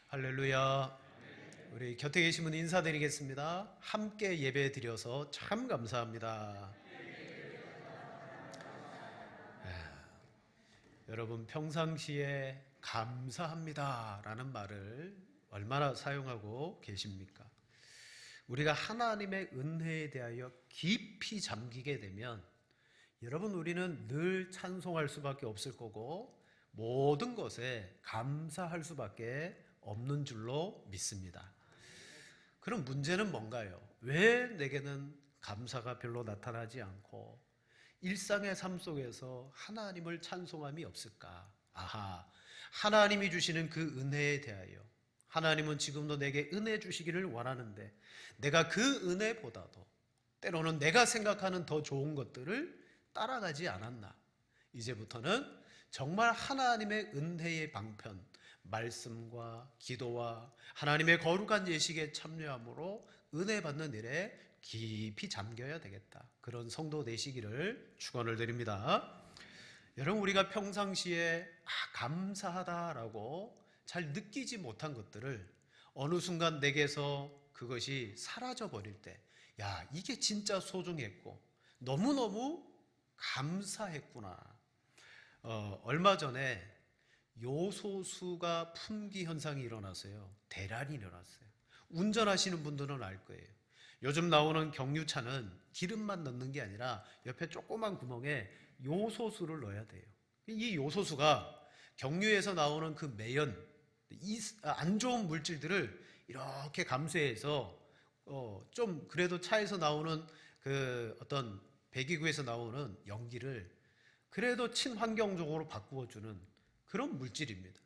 할렐루야. 우리 곁에 계신 분 인사드리겠습니다. 함께 예배 드려서 참 감사합니다. 여러분, 평상시에 감사합니다 라는 말을 얼마나 사용하고 계십니까? 우리가 하나님의 은혜에 대하여 깊이 잠기게 되면 여러분, 우리는 늘 찬송할 수밖에 없을 거고 모든 것에 감사할 수밖에 없는 줄로 믿습니다. 그럼 문제는 뭔가요? 왜 내게는 감사가 별로 나타나지 않고 일상의 삶 속에서 하나님을 찬송함이 없을까? 하나님이 주시는 그 은혜에 대하여 하나님은 지금도 내게 은혜 주시기를 원하는데 내가 그 은혜보다도 때로는 내가 생각하는 더 좋은 것들을 따라가지 않았나? 이제부터는 정말 하나님의 은혜의 방편, 말씀과 기도와 하나님의 거룩한 예식에 참여함으로 은혜 받는 일에 깊이 잠겨야 되겠다. 그런 성도 되시기를 축원을 드립니다. 여러분, 우리가 평상시에 감사하다라고 잘 느끼지 못한 것들을 어느 순간 내게서 그것이 사라져 버릴 때, 이게 진짜 소중했고 너무너무 감사했구나. 얼마 전에 요소수가 품귀 현상이 일어났어요. 대란이 일어났어요. 운전하시는 분들은 알 거예요. 요즘 나오는 경유차는 기름만 넣는 게 아니라 옆에 조그만 구멍에 요소수를 넣어야 돼요. 이 요소수가 경유에서 나오는 그 매연, 안 좋은 물질들을 이렇게 감쇄해서 좀 그래도 차에서 나오는 그 어떤 배기구에서 나오는 연기를 그래도 친환경적으로 바꾸어주는 그런 물질입니다.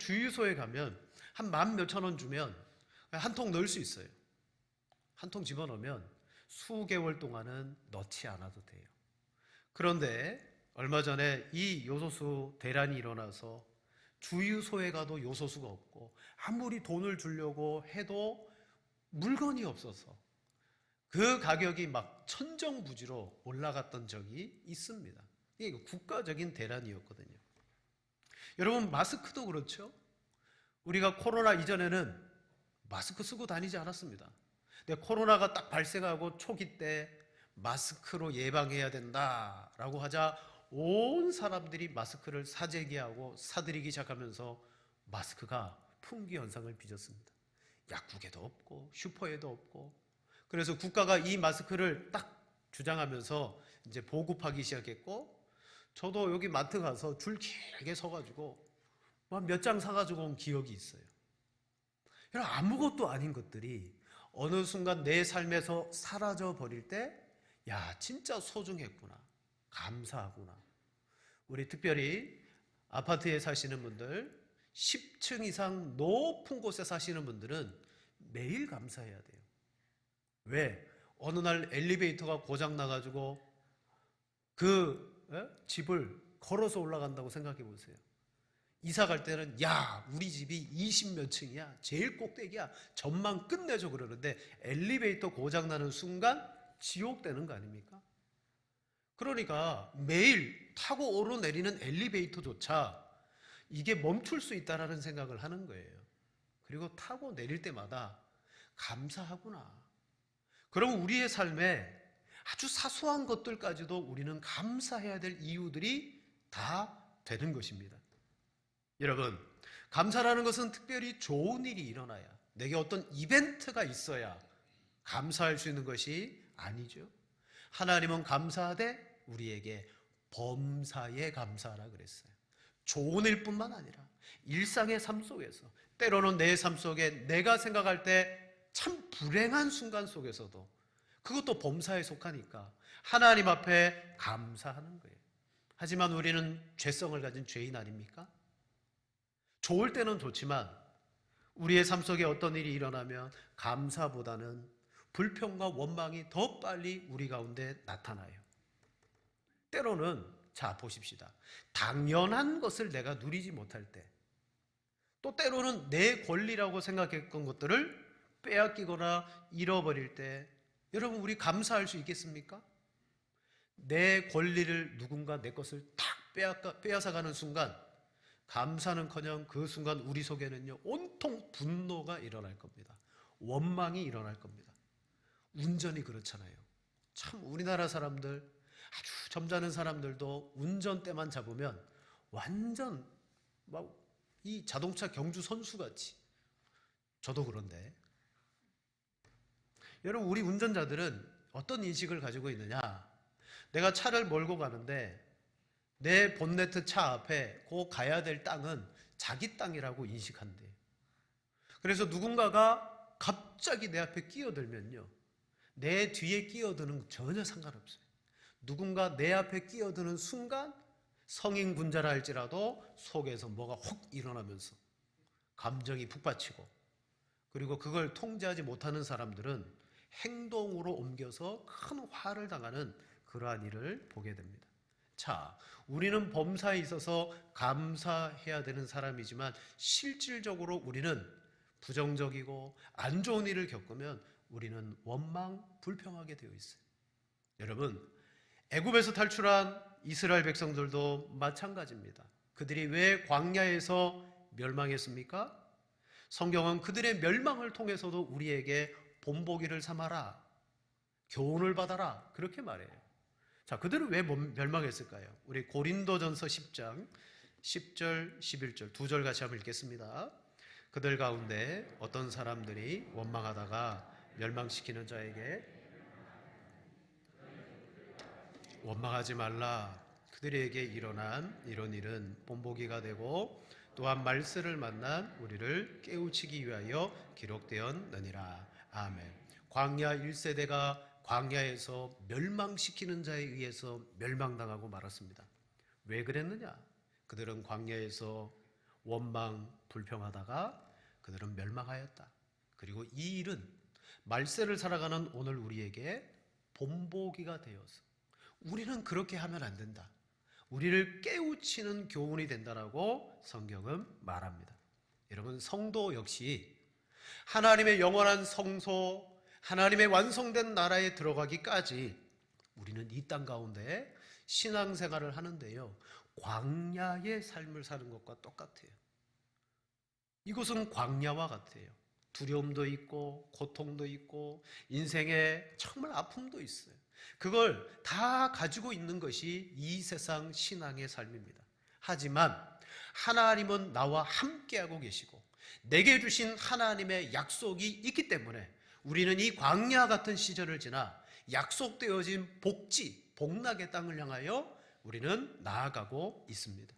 주유소에 가면 한 10,000몇천 원 주면 한 통 넣을 수 있어요. 한 통 집어넣으면 수개월 동안은 넣지 않아도 돼요. 그런데 얼마 전에 이 요소수 대란이 일어나서 주유소에 가도 요소수가 없고 아무리 돈을 주려고 해도 물건이 없어서 그 가격이 막 천정부지로 올라갔던 적이 있습니다. 이게 국가적인 대란이었거든요. 여러분, 마스크도 그렇죠? 우리가 코로나 이전에는 마스크 쓰고 다니지 않았습니다. 근데 코로나가 딱 발생하고 초기 때 마스크로 예방해야 된다라고 하자 온 사람들이 마스크를 사재기하고 사들이기 시작하면서 마스크가 품귀 현상을 빚었습니다. 약국에도 없고 슈퍼에도 없고, 그래서 국가가 이 마스크를 딱 주장하면서 이제 보급하기 시작했고, 저도 여기 마트 가서 줄 길게 서가지고 몇 장 사가지고 온 기억이 있어요. 아무것도 아닌 것들이 어느 순간 내 삶에서 사라져 버릴 때, 진짜 소중했구나, 감사하구나. 우리 특별히 아파트에 사시는 분들, 10층 이상 높은 곳에 사시는 분들은 매일 감사해야 돼요. 왜? 어느 날 엘리베이터가 고장 나가지고 그 집을 걸어서 올라간다고 생각해 보세요. 이사 갈 때는 우리 집이 20몇 층이야, 제일 꼭대기야, 전망 끝내줘 그러는데 엘리베이터 고장 나는 순간 지옥 되는 거 아닙니까? 그러니까 매일 타고 오르내리는 엘리베이터조차 이게 멈출 수 있다라는 생각을 하는 거예요. 그리고 타고 내릴 때마다 감사하구나. 그럼 우리의 삶에 아주 사소한 것들까지도 우리는 감사해야 될 이유들이 다 되는 것입니다. 여러분, 감사라는 것은 특별히 좋은 일이 일어나야, 내게 어떤 이벤트가 있어야 감사할 수 있는 것이 아니죠. 하나님은 감사하되 우리에게 범사에 감사하라 그랬어요. 좋은 일뿐만 아니라 일상의 삶 속에서, 때로는 내 삶 속에 내가 생각할 때 참 불행한 순간 속에서도 그것도 범사에 속하니까 하나님 앞에 감사하는 거예요. 하지만 우리는 죄성을 가진 죄인 아닙니까? 좋을 때는 좋지만 우리의 삶 속에 어떤 일이 일어나면 감사보다는 불평과 원망이 더 빨리 우리 가운데 나타나요. 때로는 보십시다. 당연한 것을 내가 누리지 못할 때, 또 때로는 내 권리라고 생각했던 것들을 빼앗기거나 잃어버릴 때, 여러분, 우리 감사할 수 있겠습니까? 내 권리를 누군가 내 것을 탁 빼앗아가는 순간 감사는커녕 그 순간 우리 속에는요 온통 분노가 일어날 겁니다. 원망이 일어날 겁니다. 운전이 그렇잖아요. 참 우리나라 사람들, 아주 점잖은 사람들도 운전대만 잡으면 완전 막 이 자동차 경주 선수같이, 저도 그런데 여러분, 우리 운전자들은 어떤 인식을 가지고 있느냐, 내가 차를 몰고 가는데 내 본네트 차 앞에 그 가야 될 땅은 자기 땅이라고 인식한대요. 그래서 누군가가 갑자기 내 앞에 끼어들면요, 내 뒤에 끼어드는 전혀 상관없어요. 누군가 내 앞에 끼어드는 순간 성인 군자라 할지라도 속에서 뭐가 혹 일어나면서 감정이 북받치고, 그리고 그걸 통제하지 못하는 사람들은 행동으로 옮겨서 큰 화를 당하는 그러한 일을 보게 됩니다. 자, 우리는 범사에 있어서 감사해야 되는 사람이지만 실질적으로 우리는 부정적이고 안 좋은 일을 겪으면 우리는 원망, 불평하게 되어 있어요. 여러분, 애굽에서 탈출한 이스라엘 백성들도 마찬가지입니다. 그들이 왜 광야에서 멸망했습니까? 성경은 그들의 멸망을 통해서도 우리에게 본보기를 삼아라, 교훈을 받아라, 그렇게 말해요. 자, 그들은 왜 멸망했을까요? 우리 고린도전서 10장 10절 11절 두 절 같이 한번 읽겠습니다. 그들 가운데 어떤 사람들이 원망하다가 멸망시키는 자에게 원망하지 말라. 그들에게 일어난 이런 일은 본보기가 되고 또한 말세를 만난 우리를 깨우치기 위하여 기록되었느니라. 아멘. 광야 1세대가 광야에서 멸망시키는 자에 의해서 멸망당하고 말았습니다. 왜 그랬느냐? 그들은 광야에서 원망, 불평하다가 그들은 멸망하였다. 그리고 이 일은 말세를 살아가는 오늘 우리에게 본보기가 되어서 우리는 그렇게 하면 안 된다, 우리를 깨우치는 교훈이 된다라고 성경은 말합니다. 여러분, 성도 역시 하나님의 영원한 성소, 하나님의 완성된 나라에 들어가기까지 우리는 이 땅 가운데 신앙생활을 하는데요, 광야의 삶을 사는 것과 똑같아요. 이곳은 광야와 같아요. 두려움도 있고 고통도 있고 인생에 정말 아픔도 있어요. 그걸 다 가지고 있는 것이 이 세상 신앙의 삶입니다. 하지만 하나님은 나와 함께하고 계시고 내게 주신 하나님의 약속이 있기 때문에 우리는 이 광야 같은 시절을 지나 약속되어진 복지, 복락의 땅을 향하여 우리는 나아가고 있습니다.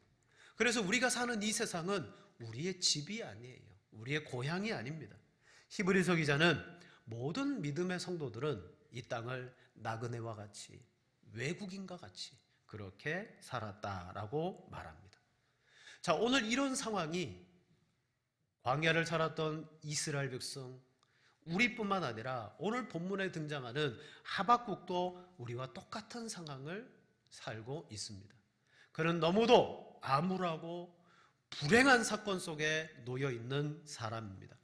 그래서 우리가 사는 이 세상은 우리의 집이 아니에요. 우리의 고향이 아닙니다. 히브리서 기자는 모든 믿음의 성도들은 이 땅을 나그네와 같이, 외국인과 같이 그렇게 살았다라고 말합니다. 자, 오늘 이런 상황이 광야를 살았던 이스라엘 백성, 우리뿐만 아니라 오늘 본문에 등장하는 하박국도 우리와 똑같은 상황을 살고 있습니다. 그는 너무도 암울하고 불행한 사건 속에 놓여 있는 사람입니다.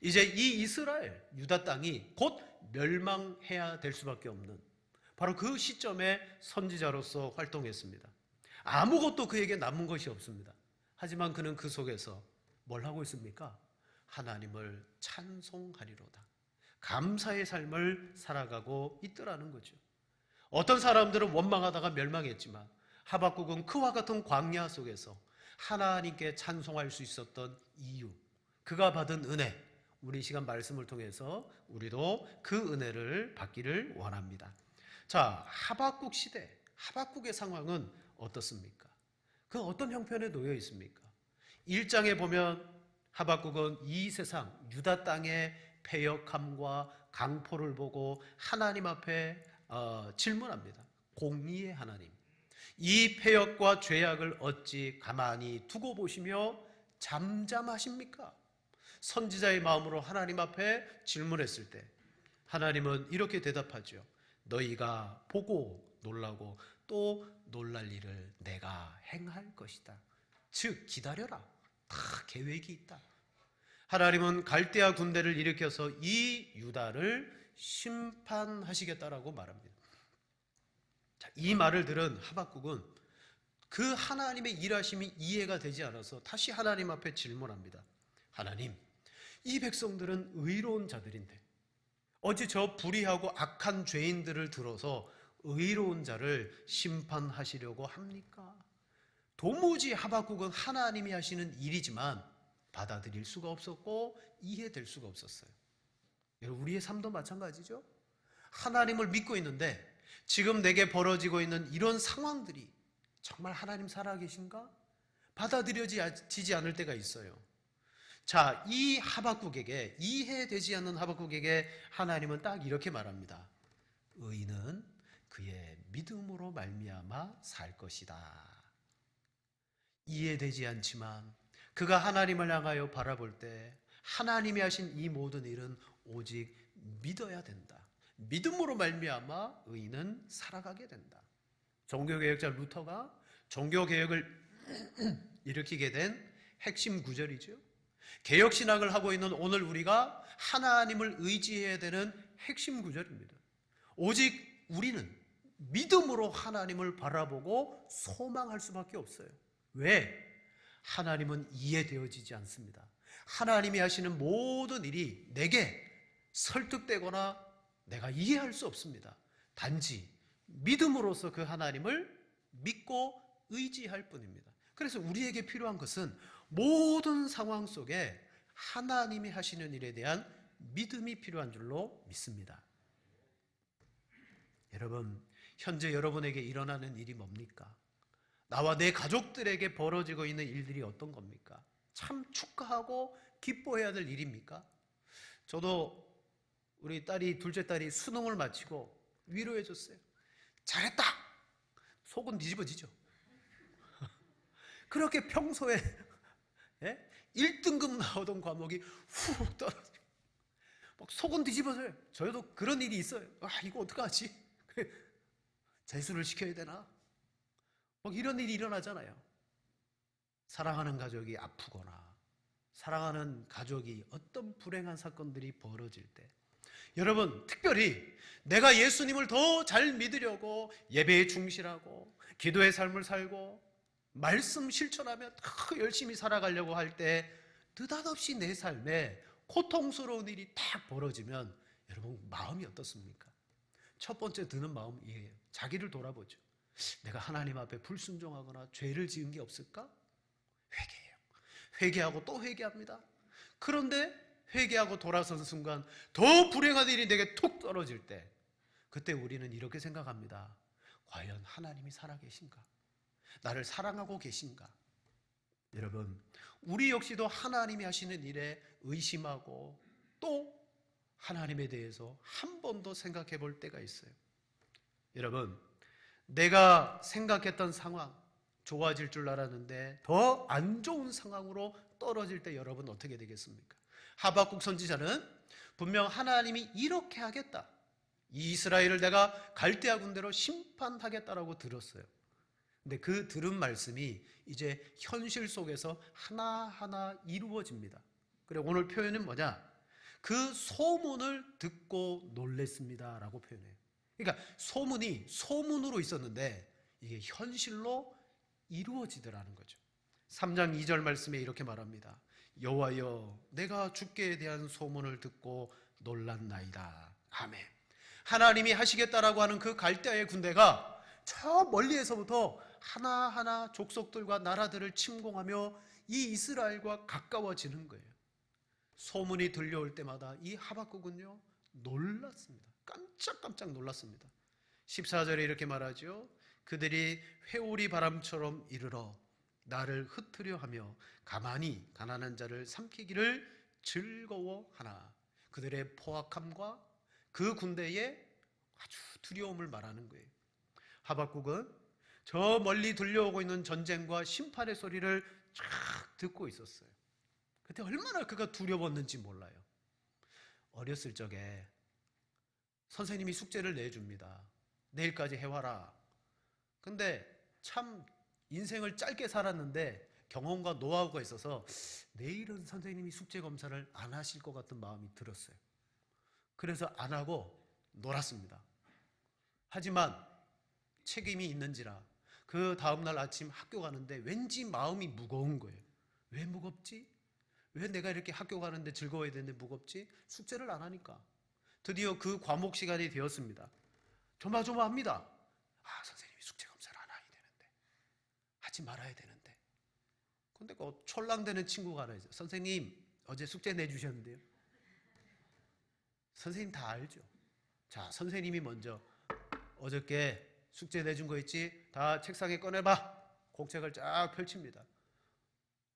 이제 이 이스라엘, 유다 땅이 곧 멸망해야 될 수밖에 없는 바로 그 시점에 선지자로서 활동했습니다. 아무것도 그에게 남은 것이 없습니다. 하지만 그는 그 속에서 뭘 하고 있습니까? 하나님을 찬송하리로다, 감사의 삶을 살아가고 있더라는 거죠. 어떤 사람들은 원망하다가 멸망했지만 하박국은 그와 같은 광야 속에서 하나님께 찬송할 수 있었던 이유, 그가 받은 은혜, 우리 시간 말씀을 통해서 우리도 그 은혜를 받기를 원합니다. 자, 하박국 시대, 하박국의 상황은 어떻습니까? 그 어떤 형편에 놓여 있습니까? 1장에 보면 하박국은 이 세상 유다 땅의 패역함과 강포를 보고 하나님 앞에 질문합니다. 공의의 하나님, 이 패역과 죄악을 어찌 가만히 두고 보시며 잠잠하십니까? 선지자의 마음으로 하나님 앞에 질문했을 때 하나님은 이렇게 대답하죠. 너희가 보고 놀라고 또 놀랄 일을 내가 행할 것이다. 즉 기다려라, 다 계획이 있다. 하나님은 갈대아 군대를 일으켜서 이 유다를 심판하시겠다라고 말합니다. 자, 이 말을 들은 하박국은 그 하나님의 일하심이 이해가 되지 않아서 다시 하나님 앞에 질문합니다. 하나님, 이 백성들은 의로운 자들인데 어찌 저 불의하고 악한 죄인들을 들어서 의로운 자를 심판하시려고 합니까? 도무지 하박국은 하나님이 하시는 일이지만 받아들일 수가 없었고 이해될 수가 없었어요. 여러분, 우리의 삶도 마찬가지죠. 하나님을 믿고 있는데 지금 내게 벌어지고 있는 이런 상황들이 정말 하나님 살아계신가? 받아들여지지 않을 때가 있어요. 자, 이 하박국에게, 이해되지 않는 하박국에게 하나님은 딱 이렇게 말합니다. 의인은 그의 믿음으로 말미암아 살 것이다. 이해되지 않지만 그가 하나님을 향하여 바라볼 때 하나님이 하신 이 모든 일은 오직 믿어야 된다. 믿음으로 말미암아 의인은 살아가게 된다. 종교개혁자 루터가 종교개혁을 일으키게 된 핵심 구절이죠. 개혁신학을 하고 있는 오늘 우리가 하나님을 의지해야 되는 핵심 구절입니다. 오직 우리는 믿음으로 하나님을 바라보고 소망할 수밖에 없어요. 왜? 하나님은 이해되어지지 않습니다. 하나님이 하시는 모든 일이 내게 설득되거나 내가 이해할 수 없습니다. 단지 믿음으로써 그 하나님을 믿고 의지할 뿐입니다. 그래서 우리에게 필요한 것은 모든 상황 속에 하나님이 하시는 일에 대한 믿음이 필요한 줄로 믿습니다. 여러분, 현재 여러분에게 일어나는 일이 뭡니까? 나와 내 가족들에게 벌어지고 있는 일들이 어떤 겁니까? 참 축하하고 기뻐해야 될 일입니까? 저도 우리 둘째 딸이 수능을 마치고 위로해 줬어요. 잘했다! 속은 뒤집어지죠. 그렇게 평소에 1등급 나오던 과목이 훅 떨어지고 막 속은 뒤집어져요. 저희도 그런 일이 있어요. 이거 어떡하지? 재수를 시켜야 되나? 막 이런 일이 일어나잖아요. 사랑하는 가족이 아프거나 사랑하는 가족이 어떤 불행한 사건들이 벌어질 때 여러분, 특별히 내가 예수님을 더 잘 믿으려고 예배에 충실하고 기도의 삶을 살고 말씀 실천하며 더 열심히 살아가려고 할 때 느닷없이 내 삶에 고통스러운 일이 딱 벌어지면 여러분 마음이 어떻습니까? 첫 번째 드는 마음이 이게요. 자기를 돌아보죠. 내가 하나님 앞에 불순종하거나 죄를 지은 게 없을까? 회개해요. 회개하고 또 회개합니다. 그런데 회개하고 돌아선 순간 더 불행한 일이 내게 툭 떨어질 때 그때 우리는 이렇게 생각합니다. 과연 하나님이 살아계신가? 나를 사랑하고 계신가? 여러분, 우리 역시도 하나님이 하시는 일에 의심하고 또 하나님에 대해서 한 번 더 생각해 볼 때가 있어요. 여러분, 내가 생각했던 상황 좋아질 줄 알았는데 더 안 좋은 상황으로 떨어질 때 여러분 어떻게 되겠습니까? 하박국 선지자는 분명 하나님이 이렇게 하겠다, 이 이스라엘을 내가 갈대아 군대로 심판하겠다라고 들었어요. 근데 그 들은 말씀이 이제 현실 속에서 하나하나 이루어집니다. 그래, 오늘 표현은 뭐냐? 그 소문을 듣고 놀랬습니다 라고 표현해요. 그러니까 소문이 소문으로 있었는데 이게 현실로 이루어지더라는 거죠. 3장 2절 말씀에 이렇게 말합니다. 여호와여, 내가 주께 대한 소문을 듣고 놀랐나이다. 아멘. 하나님이 하시겠다라고 하는 그 갈대아의 군대가 저 멀리에서부터 하나하나 족속들과 나라들을 침공하며 이 이스라엘과 가까워지는 거예요. 소문이 들려올 때마다 이 하박국은요 놀랐습니다. 깜짝깜짝 놀랐습니다. 14절에 이렇게 말하죠. 그들이 회오리 바람처럼 이르러 나를 흩으려 하며 가만히 가난한 자를 삼키기를 즐거워하나. 그들의 포악함과 그 군대의 아주 두려움을 말하는 거예요. 하박국은 저 멀리 들려오고 있는 전쟁과 심판의 소리를 쫙 듣고 있었어요. 그때 얼마나 그가 두려웠는지 몰라요. 어렸을 적에 선생님이 숙제를 내줍니다. 내일까지 해와라. 근데 참 인생을 짧게 살았는데 경험과 노하우가 있어서 내일은 선생님이 숙제 검사를 안 하실 것 같은 마음이 들었어요. 그래서 안 하고 놀았습니다. 하지만 책임이 있는지라 그 다음날 아침 학교 가는데 왠지 마음이 무거운 거예요. 왜 무겁지? 왜 내가 이렇게 학교 가는데 즐거워야 되는데 무겁지? 숙제를 안 하니까. 드디어 그 과목 시간이 되었습니다. 조마조마합니다. 선생님이 숙제 검사를 안 해야 되는데, 하지 말아야 되는데. 근데 그 촐랑대는 친구가 하나 있어요. 선생님, 어제 숙제 내주셨는데요. 선생님 다 알죠. 자, 선생님이 먼저 어저께 숙제 내준 거 있지? 다 책상에 꺼내봐. 공책을 쫙 펼칩니다.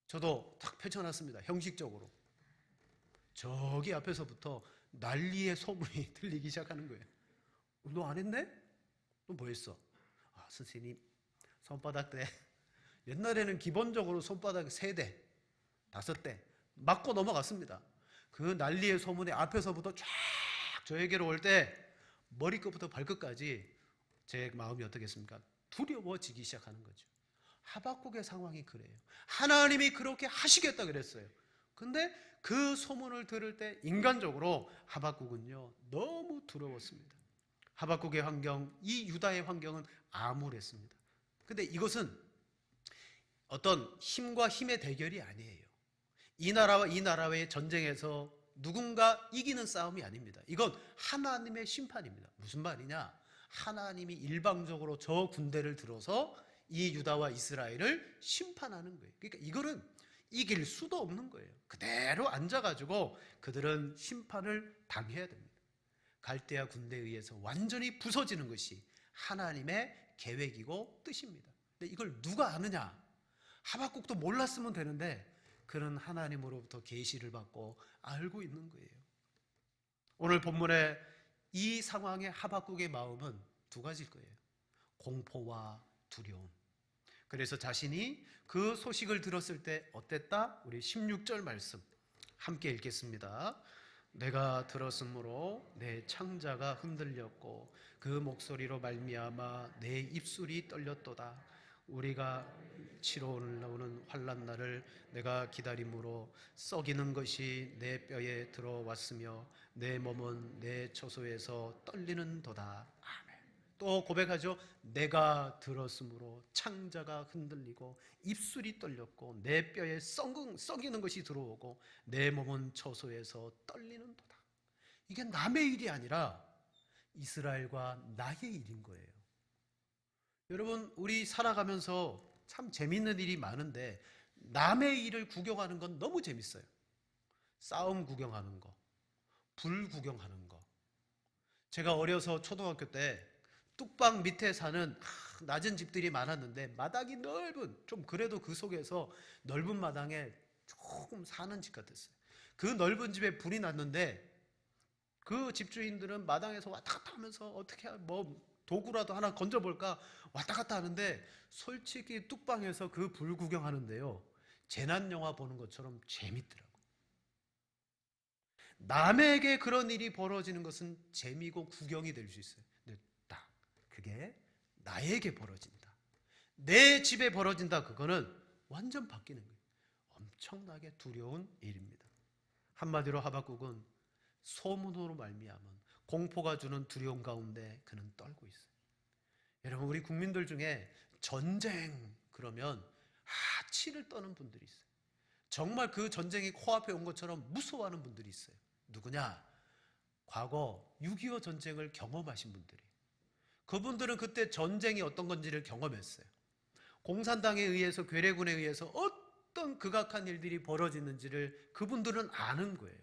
저도 탁 펼쳐놨습니다. 형식적으로. 저기 앞에서부터 난리의 소문이 들리기 시작하는 거예요. 너 안 했네? 너 뭐 했어? 선생님, 손바닥 대. 옛날에는 기본적으로 손바닥 3대, 5대 맞고 넘어갔습니다. 그 난리의 소문에 앞에서부터 쫙 저에게로 올 때 머리끝부터 발끝까지 제 마음이 어떻겠습니까? 두려워지기 시작하는 거죠. 하박국의 상황이 그래요. 하나님이 그렇게 하시겠다 그랬어요. 근데 그 소문을 들을 때 인간적으로 하박국은요 너무 두려웠습니다. 하박국의 환경, 이 유다의 환경은 암울했습니다. 근데 이것은 어떤 힘과 힘의 대결이 아니에요. 이 나라와 이 나라의 전쟁에서 누군가 이기는 싸움이 아닙니다. 이건 하나님의 심판입니다. 무슨 말이냐? 하나님이 일방적으로 저 군대를 들어서 이 유다와 이스라엘을 심판하는 거예요. 그러니까 이거는 이길 수도 없는 거예요. 그대로 앉아가지고 그들은 심판을 당해야 됩니다. 갈대아 군대에 의해서 완전히 부서지는 것이 하나님의 계획이고 뜻입니다. 근데 이걸 누가 아느냐? 하박국도 몰랐으면 되는데 그는 하나님으로부터 계시를 받고 알고 있는 거예요. 오늘 본문의 이 상황의 하박국의 마음은 2가지일 거예요. 공포와 두려움. 그래서 자신이 그 소식을 들었을 때 어땠다? 우리 16절 말씀 함께 읽겠습니다. 내가 들었으므로 내 창자가 흔들렸고 그 목소리로 말미암아 내 입술이 떨렸도다. 우리가 치러 올라오는 환난 날을 내가 기다림으로 썩이는 것이 내 뼈에 들어왔으며 내 몸은 내 처소에서 떨리는도다. 아멘. 또 고백하죠. 내가 들었으므로 창자가 흔들리고 입술이 떨렸고 내 뼈에 썩이는 것이 들어오고 내 몸은 처소에서 떨리는도다. 이게 남의 일이 아니라 이스라엘과 나의 일인 거예요. 여러분, 우리 살아가면서 참 재밌는 일이 많은데 남의 일을 구경하는 건 너무 재밌어요. 싸움 구경하는 거, 불 구경하는 거. 제가 어려서 초등학교 때 뚝방 밑에 사는 낮은 집들이 많았는데 마당이 넓은, 좀 그래도 그 속에서 넓은 마당에 조금 사는 집 같았어요. 그 넓은 집에 불이 났는데 그 집주인들은 마당에서 왔다 갔다 하면서 어떻게 도구라도 하나 건져볼까 왔다 갔다 하는데 솔직히 뚝방에서 그 불 구경하는데요 재난영화 보는 것처럼 재밌더라고요. 남에게 그런 일이 벌어지는 것은 재미고 구경이 될 수 있어요. 근데 딱 그게 나에게 벌어진다, 내 집에 벌어진다, 그거는 완전 바뀌는 거예요. 엄청나게 두려운 일입니다. 한마디로 하박국은 소문으로 말미암은 공포가 주는 두려움 가운데 그는 떨고 있어요. 여러분, 우리 국민들 중에 전쟁 그러면 치를 떠는 분들이 있어요. 정말 그 전쟁이 코앞에 온 것처럼 무서워하는 분들이 있어요. 누구냐? 과거 6.25 전쟁을 경험하신 분들이. 그분들은 그때 전쟁이 어떤 건지를 경험했어요. 공산당에 의해서, 괴뢰군에 의해서 어떤 극악한 일들이 벌어지는지를 그분들은 아는 거예요.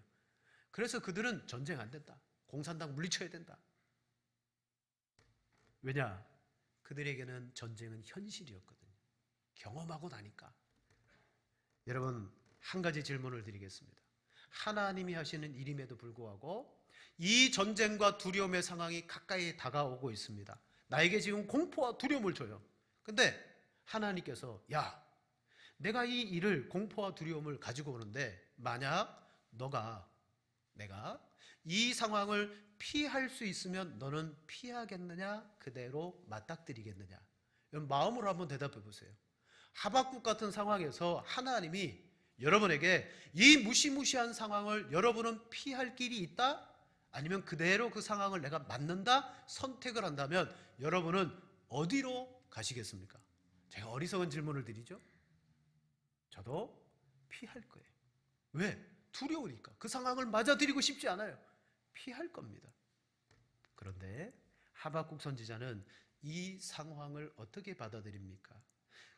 그래서 그들은 전쟁 안 된다, 공산당 물리쳐야 된다. 왜냐? 그들에게는 전쟁은 현실이었거든요. 경험하고 나니까. 여러분, 한 가지 질문을 드리겠습니다. 하나님이 하시는 일임에도 불구하고 이 전쟁과 두려움의 상황이 가까이 다가오고 있습니다. 나에게 지금 공포와 두려움을 줘요. 근데 하나님께서 내가 이 일을, 공포와 두려움을 가지고 오는데 만약 내가 이 상황을 피할 수 있으면 너는 피하겠느냐, 그대로 맞닥뜨리겠느냐? 여러분, 마음으로 한번 대답해 보세요. 하박국 같은 상황에서 하나님이 여러분에게 이 무시무시한 상황을 여러분은 피할 길이 있다? 아니면 그대로 그 상황을 내가 맞는다? 선택을 한다면 여러분은 어디로 가시겠습니까? 제가 어리석은 질문을 드리죠. 저도 피할 거예요. 왜? 두려우니까. 그 상황을 맞아들이고 싶지 않아요. 피할 겁니다. 그런데 하박국 선지자는 이 상황을 어떻게 받아들입니까?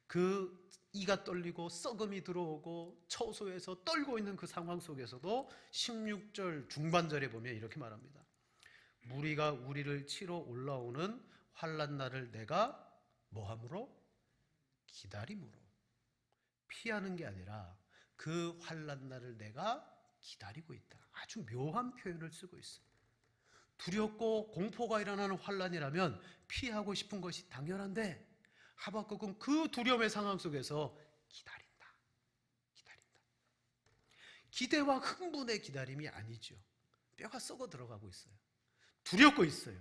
그 이가 떨리고 썩음이 들어오고 처소에서 떨고 있는 그 상황 속에서도 16절 중반절에 보면 이렇게 말합니다. 무리가 우리를 치러 올라오는 환난 날을 내가 뭐함으로? 기다림으로. 피하는 게 아니라 그 환난 날을 내가 기다리고 있다. 아주 묘한 표현을 쓰고 있어요. 두렵고 공포가 일어나는 환난이라면 피하고 싶은 것이 당연한데 하박국은 그 두려움의 상황 속에서 기다린다. 기대와 흥분의 기다림이 아니죠. 뼈가 썩어 들어가고 있어요. 두렵고 있어요.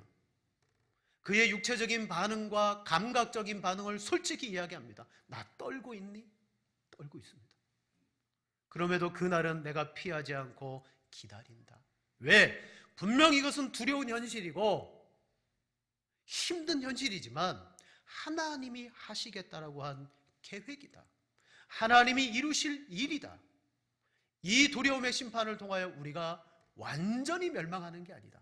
그의 육체적인 반응과 감각적인 반응을 솔직히 이야기합니다. 나 떨고 있니? 떨고 있습니다. 그럼에도 그날은 내가 피하지 않고 기다린다. 왜? 분명 이것은 두려운 현실이고 힘든 현실이지만 하나님이 하시겠다라고 한 계획이다. 하나님이 이루실 일이다. 이 두려움의 심판을 통하여 우리가 완전히 멸망하는 게 아니다.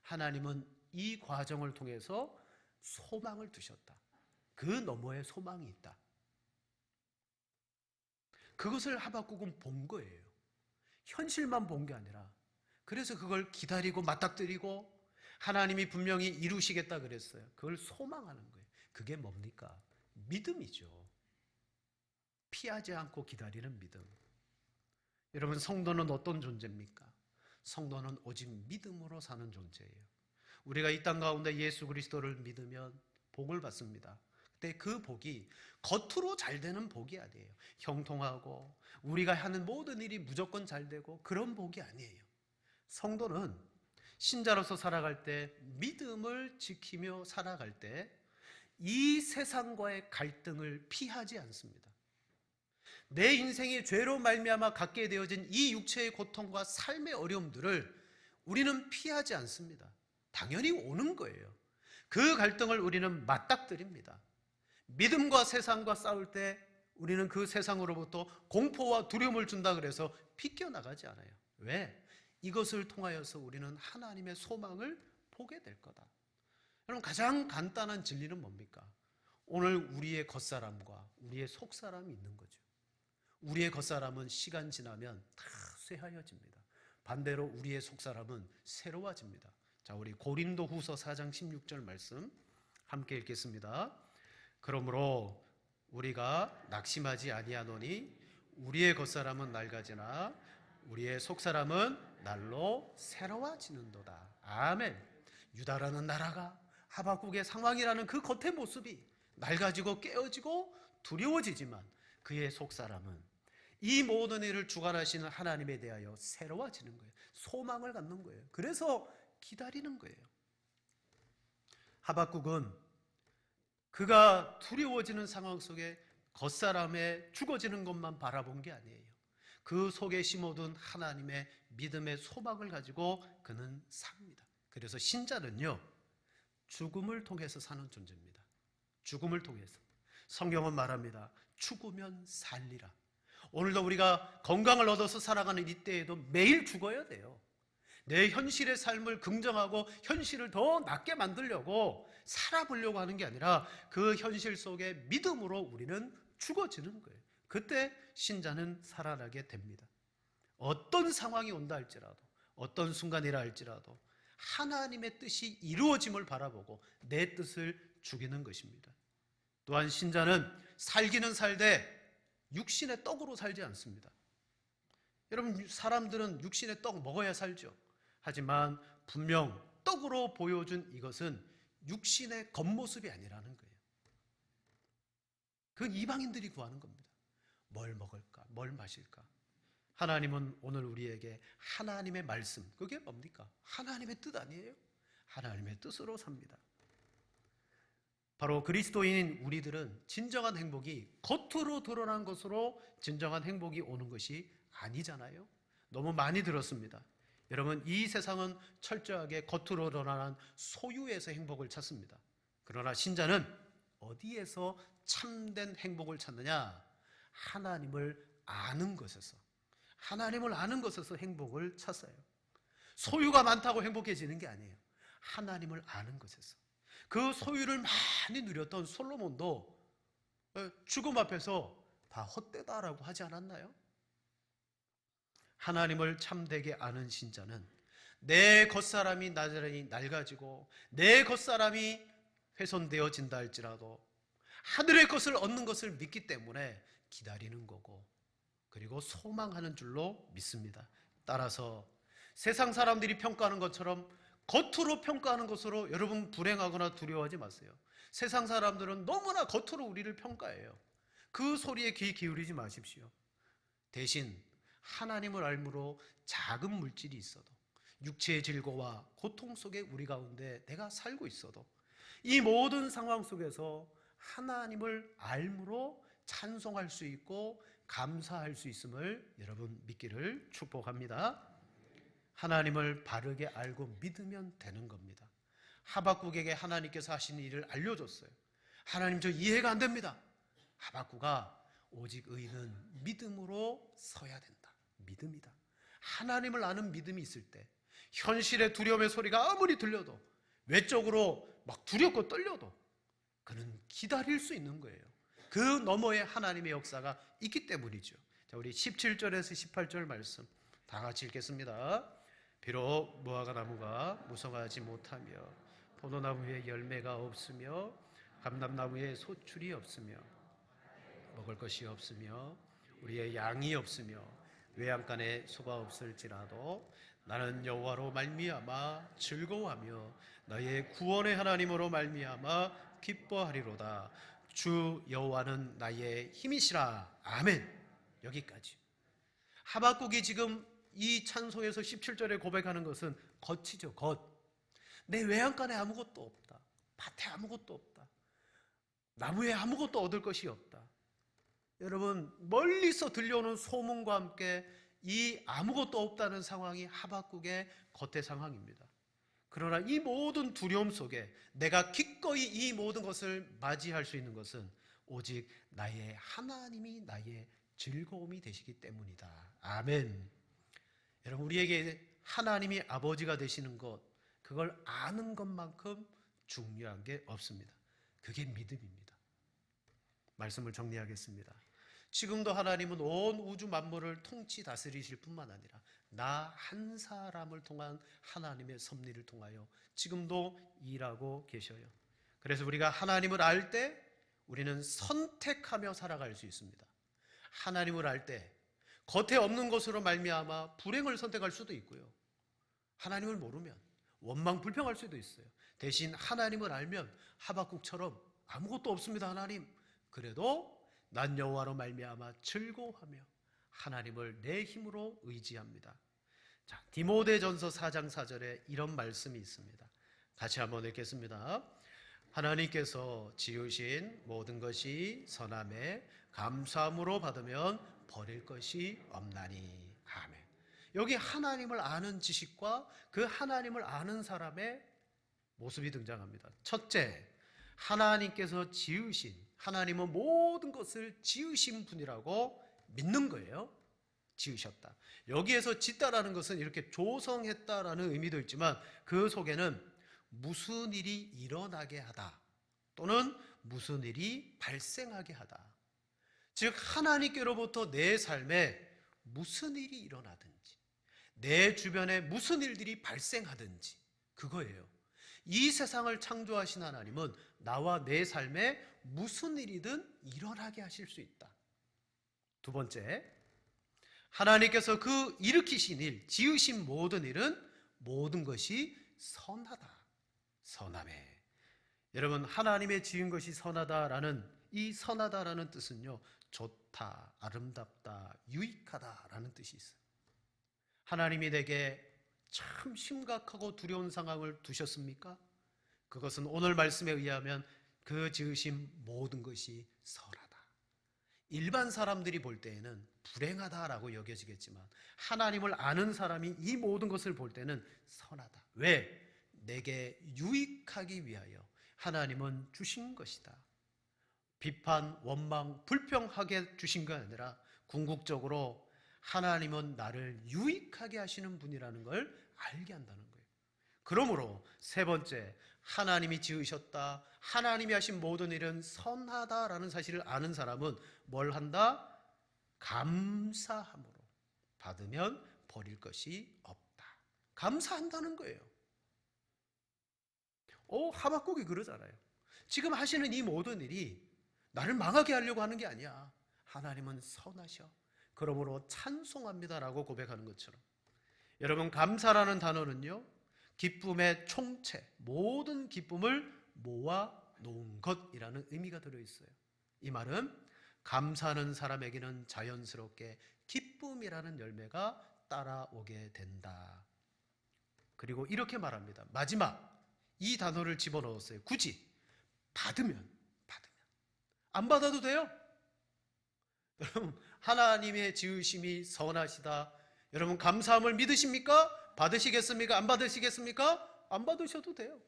하나님은 이 과정을 통해서 소망을 두셨다. 그 너머에 소망이 있다. 그것을 하박국은 본 거예요. 현실만 본 게 아니라 그래서 그걸 기다리고 맞닥뜨리고 하나님이 분명히 이루시겠다 그랬어요. 그걸 소망하는 거예요. 그게 뭡니까? 믿음이죠. 피하지 않고 기다리는 믿음. 여러분, 성도는 어떤 존재입니까? 성도는 오직 믿음으로 사는 존재예요. 우리가 이 땅 가운데 예수 그리스도를 믿으면 복을 받습니다. 근데 그 복이 겉으로 잘 되는 복이 아니에요. 형통하고 우리가 하는 모든 일이 무조건 잘 되고 그런 복이 아니에요. 성도는 신자로서 살아갈 때 믿음을 지키며 살아갈 때 이 세상과의 갈등을 피하지 않습니다. 내 인생이 죄로 말미암아 갖게 되어진 이 육체의 고통과 삶의 어려움들을 우리는 피하지 않습니다. 당연히 오는 거예요. 그 갈등을 우리는 맞닥뜨립니다. 믿음과 세상과 싸울 때 우리는 그 세상으로부터 공포와 두려움을 준다 그래서 비껴나가지 않아요. 왜? 이것을 통하여서 우리는 하나님의 소망을 보게 될 거다. 여러분, 가장 간단한 진리는 뭡니까? 오늘 우리의 겉사람과 우리의 속사람이 있는 거죠. 우리의 겉사람은 시간 지나면 다 쇠하여집니다. 반대로 우리의 속사람은 새로워집니다. 자, 우리 고린도 후서 4장 16절 말씀 함께 읽겠습니다. 그러므로 우리가 낙심하지 아니하노니 우리의 겉사람은 낡아지나 우리의 속사람은 날로 새로워지는도다. 아멘. 유다라는 나라가 하박국의 상황이라는 그 겉의 모습이 낡아지고 깨어지고 두려워지지만 그의 속사람은 이 모든 일을 주관하시는 하나님에 대하여 새로워지는 거예요. 소망을 갖는 거예요. 그래서 기다리는 거예요. 하박국은 그가 두려워지는 상황 속에 겉사람의 죽어지는 것만 바라본 게 아니에요. 그 속에 심어둔 하나님의 믿음의 소망을 가지고 그는 삽니다. 그래서 신자는요, 죽음을 통해서 사는 존재입니다. 죽음을 통해서. 성경은 말합니다. 죽으면 살리라. 오늘도 우리가 건강을 얻어서 살아가는 이때에도 매일 죽어야 돼요. 내 현실의 삶을 긍정하고 현실을 더 낫게 만들려고 살아보려고 하는 게 아니라 그 현실 속에 믿음으로 우리는 죽어지는 거예요. 그때 신자는 살아나게 됩니다. 어떤 상황이 온다 할지라도, 어떤 순간이라 할지라도 하나님의 뜻이 이루어짐을 바라보고 내 뜻을 죽이는 것입니다. 또한 신자는 살기는 살되 육신의 떡으로 살지 않습니다. 여러분, 사람들은 육신의 떡 먹어야 살죠. 하지만 분명 떡으로 보여준 이것은 육신의 겉모습이 아니라는 거예요. 그건 이방인들이 구하는 겁니다. 뭘 먹을까? 뭘 마실까? 하나님은 오늘 우리에게 하나님의 말씀, 그게 뭡니까? 하나님의 뜻 아니에요? 하나님의 뜻으로 삽니다. 바로 그리스도인인 우리들은 진정한 행복이 겉으로 드러난 것으로 진정한 행복이 오는 것이 아니잖아요. 너무 많이 들었습니다. 여러분, 이 세상은 철저하게 겉으로 드러난 소유에서 행복을 찾습니다. 그러나 신자는 어디에서 참된 행복을 찾느냐? 하나님을 아는 것에서, 하나님을 아는 것에서 행복을 찾아요. 소유가 많다고 행복해지는 게 아니에요. 하나님을 아는 것에서. 그 소유를 많이 누렸던 솔로몬도 죽음 앞에서 다 헛되다라고 하지 않았나요? 하나님을 참되게 아는 신자는 내 겉사람이 나중에 낡아지고 내 겉사람이 훼손되어진다 할지라도 하늘의 것을 얻는 것을 믿기 때문에 기다리는 거고, 그리고 소망하는 줄로 믿습니다. 따라서 세상 사람들이 평가하는 것처럼 겉으로 평가하는 것으로 여러분 불행하거나 두려워하지 마세요. 세상 사람들은 너무나 겉으로 우리를 평가해요. 그 소리에 귀 기울이지 마십시오. 대신 하나님을 알므로 작은 물질이 있어도, 육체의 질고와 고통 속에 우리 가운데 내가 살고 있어도, 이 모든 상황 속에서 하나님을 알므로 찬송할 수 있고 감사할 수 있음을 여러분 믿기를 축복합니다. 하나님을 바르게 알고 믿으면 되는 겁니다. 하박국에게 하나님께서 하신 일을 알려줬어요. 하나님, 저 이해가 안 됩니다. 하박국아, 오직 의인은 믿음으로 서야 된다. 믿음이다. 하나님을 아는 믿음이 있을 때 현실의 두려움의 소리가 아무리 들려도, 외적으로 막 두렵고 떨려도 그는 기다릴 수 있는 거예요. 그 너머에 하나님의 역사가 있기 때문이죠. 자, 우리 17절에서 18절 말씀 다 같이 읽겠습니다. 비록 무화과 나무가 무성하지 못하며 포도나무에 열매가 없으며 감람나무에 소출이 없으며 먹을 것이 없으며 우리의 양이 없으며 외양간에 소가 없을지라도 나는 여호와로 말미암아 즐거워하며 너의 구원의 하나님으로 말미암아 기뻐하리로다. 주 여호와는 나의 힘이시라. 아멘. 여기까지. 하박국이 지금 이 찬송에서 17절에 고백하는 것은 겉이죠. 겉. 내 외양간에 아무것도 없다. 밭에 아무것도 없다. 나무에 아무것도 얻을 것이 없다. 여러분, 멀리서 들려오는 소문과 함께 이 아무것도 없다는 상황이 하박국의 겉의 상황입니다. 그러나 이 모든 두려움 속에 내가 기꺼이 이 모든 것을 맞이할 수 있는 것은 오직 나의 하나님이 나의 즐거움이 되시기 때문이다. 아멘. 여러분, 우리에게 하나님이 아버지가 되시는 것, 그걸 아는 것만큼 중요한 게 없습니다. 그게 믿음입니다. 말씀을 정리하겠습니다. 지금도 하나님은 온 우주 만물을 통치 다스리실 뿐만 아니라 나 한 사람을 통한 하나님의 섭리를 통하여 지금도 일하고 계셔요. 그래서 우리가 하나님을 알 때 우리는 선택하며 살아갈 수 있습니다. 하나님을 알 때 겉에 없는 것으로 말미암아 불행을 선택할 수도 있고요. 하나님을 모르면 원망 불평할 수도 있어요. 대신 하나님을 알면 하박국처럼 아무것도 없습니다. 하나님, 그래도 난 여호와로 말미암아 즐거워하며 하나님을 내 힘으로 의지합니다. 자, 디모데전서 4장 4절에 이런 말씀이 있습니다. 같이 한번 읽겠습니다. 하나님께서 지으신 모든 것이 선함에 감사함으로 받으면 버릴 것이 없나니. 아멘. 여기 하나님을 아는 지식과 그 하나님을 아는 사람의 모습이 등장합니다. 첫째, 하나님께서 지으신, 하나님은 모든 것을 지으신 분이라고 믿는 거예요. 지으셨다. 여기에서 짓다라는 것은 이렇게 조성했다라는 의미도 있지만 그 속에는 무슨 일이 일어나게 하다 또는 무슨 일이 발생하게 하다. 즉 하나님께로부터 내 삶에 무슨 일이 일어나든지 내 주변에 무슨 일들이 발생하든지 그거예요. 이 세상을 창조하신 하나님은 나와 내 삶에 무슨 일이든 일어나게 하실 수 있다. 두 번째, 하나님께서 그 일으키신 일, 지으신 모든 일은 모든 것이 선하다. 선함에. 여러분, 하나님의 지은 것이 선하다라는 이 선하다라는 뜻은요, 좋다, 아름답다, 유익하다라는 뜻이 있어요. 하나님이 내게 참 심각하고 두려운 상황을 두셨습니까? 그것은 오늘 말씀에 의하면 그 지으신 모든 것이 선하다. 일반 사람들이 볼 때에는 불행하다라고 여겨지겠지만 하나님을 아는 사람이 이 모든 것을 볼 때는 선하다. 왜? 내게 유익하기 위하여 하나님은 주신 것이다. 비판, 원망, 불평하게 주신 게 아니라 궁극적으로 하나님은 나를 유익하게 하시는 분이라는 걸 알게 한다는 거예요. 그러므로 세 번째, 하나님이 지으셨다, 하나님이 하신 모든 일은 선하다라는 사실을 아는 사람은 뭘 한다? 감사함으로 받으면 버릴 것이 없다. 감사한다는 거예요. 하박국이 그러잖아요. 지금 하시는 이 모든 일이 나를 망하게 하려고 하는 게 아니야. 하나님은 선하셔. 그러므로 찬송합니다라고 고백하는 것처럼, 여러분, 감사라는 단어는요, 기쁨의 총체, 모든 기쁨을 모아 놓은 것이라는 의미가 들어있어요. 이 말은 감사하는 사람에게는 자연스럽게 기쁨이라는 열매가 따라오게 된다. 그리고 이렇게 말합니다. 마지막 이 단어를 집어넣었어요. 굳이 받으면 안 받아도 돼요. 여러분, 하나님의 지으심이 선하시다. 여러분, 감사함을 믿으십니까? 받으시겠습니까? 안 받으시겠습니까? 안 받으셔도 돼요.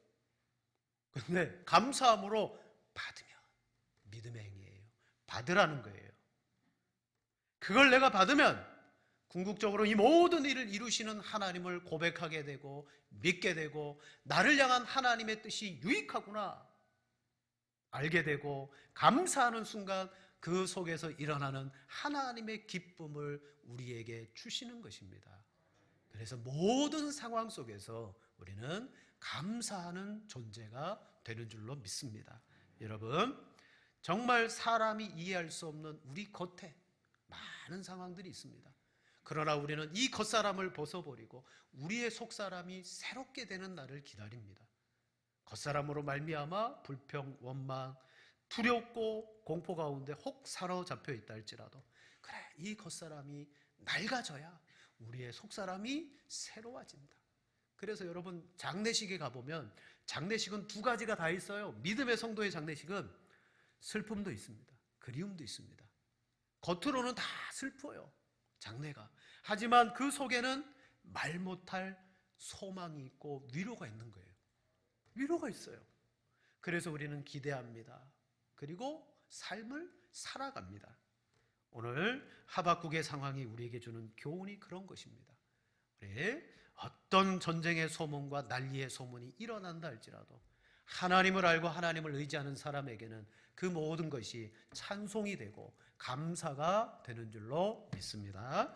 근데 감사함으로 받으면 믿음의 행위예요. 받으라는 거예요. 그걸 내가 받으면 궁극적으로 이 모든 일을 이루시는 하나님을 고백하게 되고 믿게 되고, 나를 향한 하나님의 뜻이 유익하구나 알게 되고, 감사하는 순간 그 속에서 일어나는 하나님의 기쁨을 우리에게 주시는 것입니다. 그래서 모든 상황 속에서 우리는 감사하는 존재가 되는 줄로 믿습니다. 여러분, 정말 사람이 이해할 수 없는 우리 겉에 많은 상황들이 있습니다. 그러나 우리는 이 겉사람을 벗어버리고 우리의 속사람이 새롭게 되는 날을 기다립니다. 겉사람으로 말미암아 불평, 원망, 두렵고 공포 가운데 혹 사로잡혀 있다 할지라도, 그래, 이 겉사람이 낡아져야 우리의 속사람이 새로워진다. 그래서 여러분, 장례식에 가보면 장례식은 두 가지가 다 있어요. 믿음의 성도의 장례식은 슬픔도 있습니다. 그리움도 있습니다. 겉으로는 다 슬퍼요, 장례가. 하지만 그 속에는 말 못할 소망이 있고 위로가 있는 거예요. 위로가 있어요. 그래서 우리는 기대합니다. 그리고 삶을 살아갑니다. 오늘 하박국의 상황이 우리에게 주는 교훈이 그런 것입니다. 우리 어떤 전쟁의 소문과 난리의 소문이 일어난다 할지라도 하나님을 알고 하나님을 의지하는 사람에게는 그 모든 것이 찬송이 되고 감사가 되는 줄로 믿습니다.